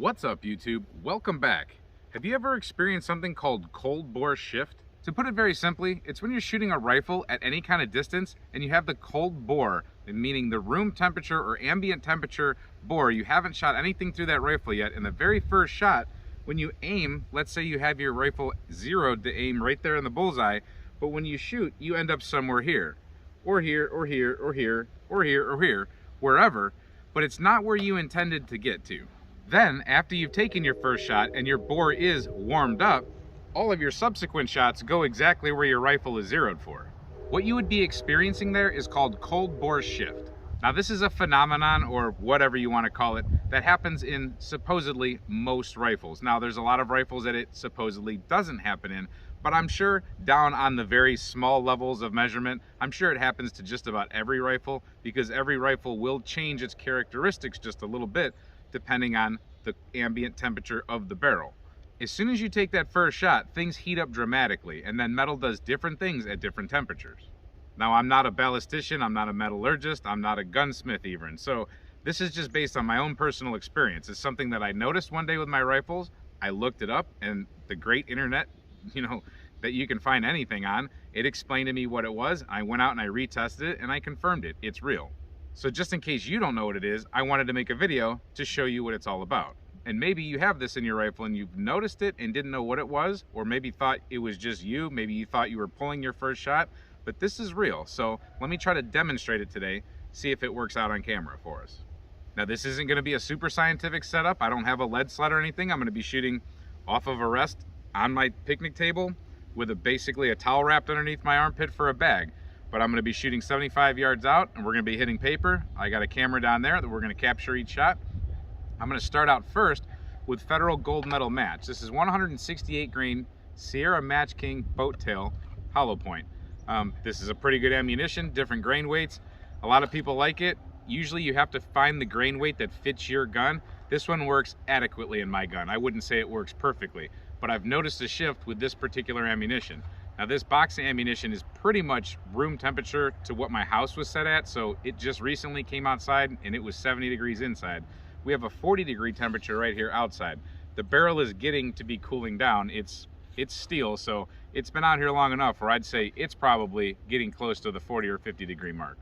What's up, YouTube? Welcome back. Have you ever experienced something called cold bore shift? To put it very simply, it's when you're shooting a rifle at any kind of distance and you have the cold bore, meaning the room temperature or ambient temperature bore. You haven't shot anything through that rifle yet, and the very first shot, when you aim, let's say you have your rifle zeroed to aim right there in the bullseye, but when you shoot, you end up somewhere here, or here, or here, or here, or here, or here, wherever, but it's not where you intended to get to. Then, after you've taken your first shot and your bore is warmed up, all of your subsequent shots go exactly where your rifle is zeroed for. What you would be experiencing there is called cold bore shift. Now, this is a phenomenon, or whatever you want to call it, that happens in supposedly most rifles. Now, there's a lot of rifles that it supposedly doesn't happen in, but I'm sure down on the very small levels of measurement, I'm sure it happens to just about every rifle, because every rifle will change its characteristics just a little bit depending on the ambient temperature of the barrel. As soon as you take that first shot, things heat up dramatically, and then metal does different things at different temperatures. Now, I'm not a ballistician, I'm not a metallurgist, I'm not a gunsmith even, so this is just based on my own personal experience. It's something that I noticed one day with my rifles. I looked it up, and the great internet, that you can find anything on, it explained to me what it was. I went out and I retested it, and I confirmed it. It's real. So just in case you don't know what it is, I wanted to make a video to show you what it's all about. And maybe you have this in your rifle and you've noticed it and didn't know what it was, or maybe thought it was just you, maybe you thought you were pulling your first shot, but this is real. So let me try to demonstrate it today, see if it works out on camera for us. Now, this isn't gonna be a super scientific setup. I don't have a lead sled or anything. I'm gonna be shooting off of a rest on my picnic table with basically a towel wrapped underneath my armpit for a bag. But I'm gonna be shooting 75 yards out, and we're gonna be hitting paper. I got a camera down there that we're gonna capture each shot. I'm gonna start out first with Federal Gold Medal Match. This is 168 grain Sierra Match King boat tail hollow point. This is a pretty good ammunition, different grain weights. A lot of people like it. Usually you have to find the grain weight that fits your gun. This one works adequately in my gun. I wouldn't say it works perfectly, but I've noticed a shift with this particular ammunition. Now, this box of ammunition is pretty much room temperature to what my house was set at, so it just recently came outside and it was 70 degrees inside. We have a 40-degree temperature right here outside. The barrel is getting to be cooling down. It's steel, so it's been out here long enough where I'd say it's probably getting close to the 40 or 50-degree mark.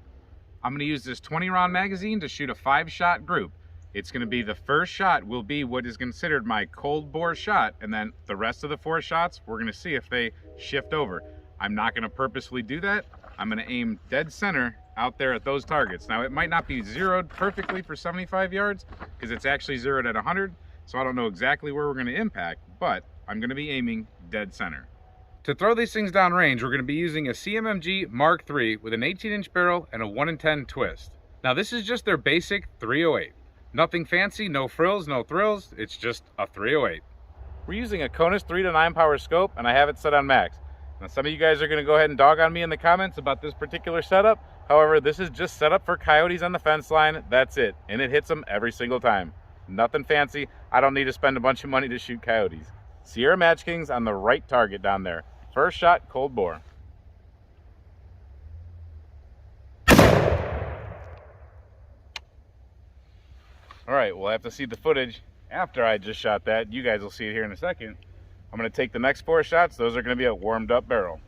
I'm gonna use this 20-round magazine to shoot a 5-shot group. It's gonna be the first shot will be what is considered my cold bore shot, and then the rest of the 4 shots, we're gonna see if they shift over. I'm not gonna purposefully do that. I'm gonna aim dead center out there at those targets. Now, it might not be zeroed perfectly for 75 yards because it's actually zeroed at 100, so I don't know exactly where we're gonna impact, but I'm gonna be aiming dead center. To throw these things down range, we're gonna be using a CMMG Mark III with an 18-inch barrel and a 1-in-10 twist. Now, this is just their basic 308. Nothing fancy, no frills, no thrills, it's just a 308. We're using a Konus 3 to 9 power scope, and I have it set on max. Now, some of you guys are gonna go ahead and dog on me in the comments about this particular setup. However, this is just set up for coyotes on the fence line, that's it. And it hits them every single time. Nothing fancy, I don't need to spend a bunch of money to shoot coyotes. Sierra Match Kings on the right target down there. First shot, cold bore. All right, we'll have to see the footage after I just shot that. You guys will see it here in a second. I'm gonna take the next 4 shots. Those are gonna be a warmed up barrel.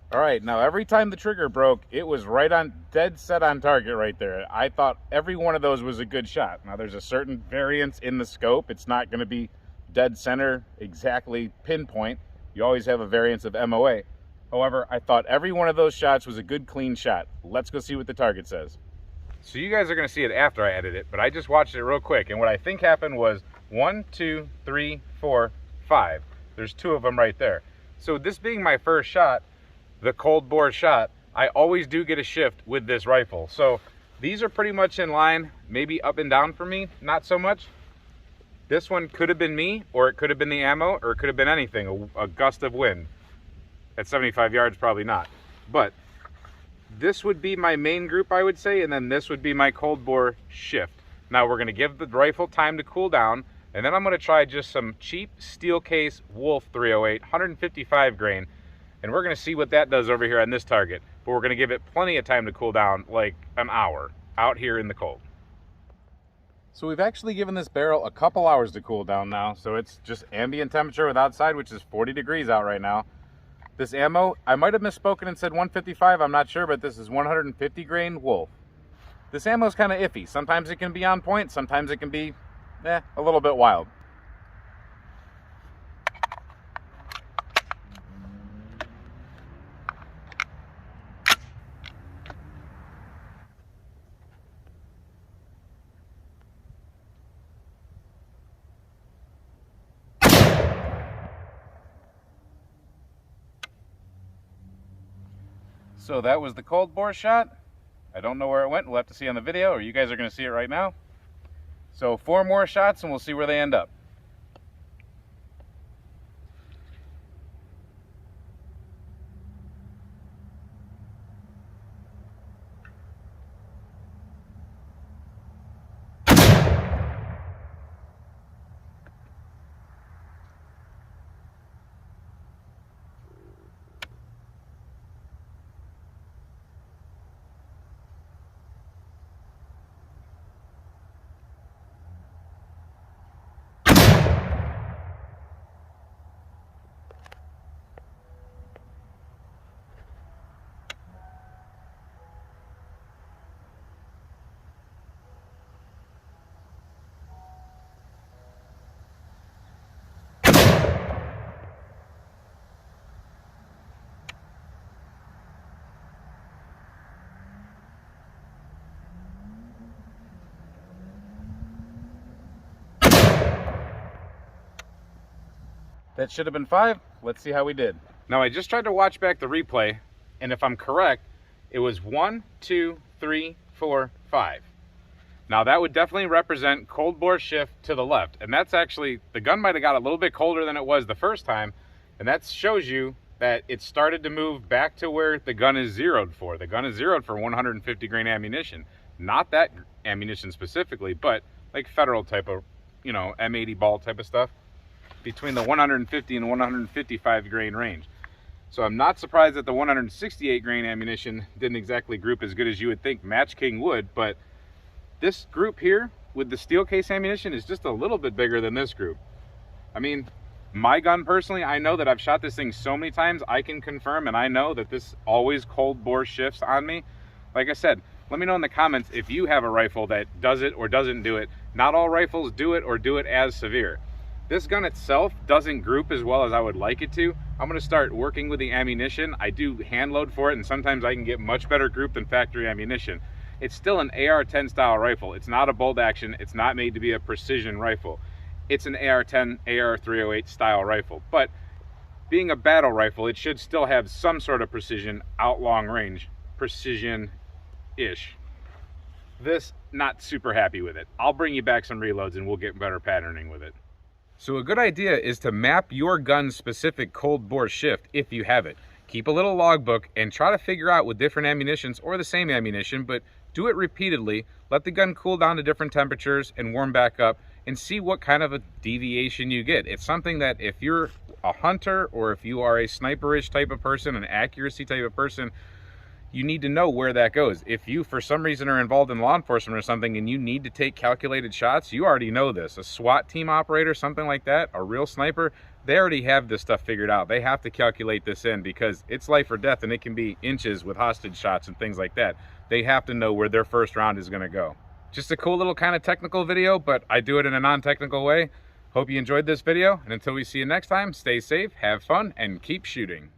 All right, now every time the trigger broke, it was right on, dead set on target right there. I thought every one of those was a good shot. Now, there's a certain variance in the scope. It's not gonna be dead center, exactly pinpoint. You always have a variance of MOA. However, I thought every one of those shots was a good, clean shot. Let's go see what the target says. So you guys are gonna see it after I edit it, but I just watched it real quick, and what I think happened was 1, 2, 3, 4, 5. There's 2 of them right there. So this being my first shot, the cold bore shot, I always do get a shift with this rifle. So these are pretty much in line, maybe up and down for me, not so much. This one could have been me, or it could have been the ammo, or it could have been anything, a gust of wind. At 75 yards, probably not. But this would be my main group, I would say, and then this would be my cold bore shift. Now we're gonna give the rifle time to cool down, and then I'm gonna try just some cheap steel case Wolf 308, 155 grain, and we're gonna see what that does over here on this target. But we're gonna give it plenty of time to cool down, like an hour, out here in the cold. So we've actually given this barrel a couple hours to cool down now, so it's just ambient temperature with outside, which is 40 degrees out right now. This ammo, I might have misspoken and said 155, I'm not sure, but this is 150 grain Wolf. This ammo is kind of iffy. Sometimes it can be on point, sometimes it can be a little bit wild. So that was the cold bore shot. I don't know where it went. We'll have to see on the video, or you guys are going to see it right now. So 4 more shots and we'll see where they end up. That should have been 5. Let's see how we did. Now I just tried to watch back the replay, and if I'm correct, it was 1, 2, 3, 4, 5. Now that would definitely represent cold bore shift to the left, and that's actually, the gun might have got a little bit colder than it was the first time, and that shows you that it started to move back to where the gun is zeroed for. The gun is zeroed for 150 grain ammunition. Not that ammunition specifically, but like federal type of, you know, M80 ball type of stuff, between the 150 and 155 grain range. So I'm not surprised that the 168 grain ammunition didn't exactly group as good as you would think Match King would, but this group here with the steel case ammunition is just a little bit bigger than this group. I mean, my gun personally, I know that I've shot this thing so many times, I can confirm, and I know that this always cold bore shifts on me. Like I said, let me know in the comments if you have a rifle that does it or doesn't do it. Not all rifles do it or do it as severe. This gun itself doesn't group as well as I would like it to. I'm gonna start working with the ammunition. I do hand load for it, and sometimes I can get much better group than factory ammunition. It's still an AR-10 style rifle. It's not a bolt action. It's not made to be a precision rifle. It's an AR-10, AR-308 style rifle. But being a battle rifle, it should still have some sort of precision out long range. Precision-ish. This, not super happy with it. I'll bring you back some reloads and we'll get better patterning with it. So a good idea is to map your gun's specific cold bore shift if you have it. Keep a little logbook and try to figure out with different ammunitions or the same ammunition, but do it repeatedly. Let the gun cool down to different temperatures and warm back up and see what kind of a deviation you get. It's something that if you're a hunter or if you are a sniperish type of person, an accuracy type of person, you need to know where that goes. If you, for some reason, are involved in law enforcement or something and you need to take calculated shots, you already know this. A SWAT team operator, something like that, a real sniper, they already have this stuff figured out. They have to calculate this in because it's life or death, and it can be inches with hostage shots and things like that. They have to know where their first round is gonna go. Just a cool little kind of technical video, but I do it in a non-technical way. Hope you enjoyed this video, and until we see you next time, stay safe, have fun, and keep shooting.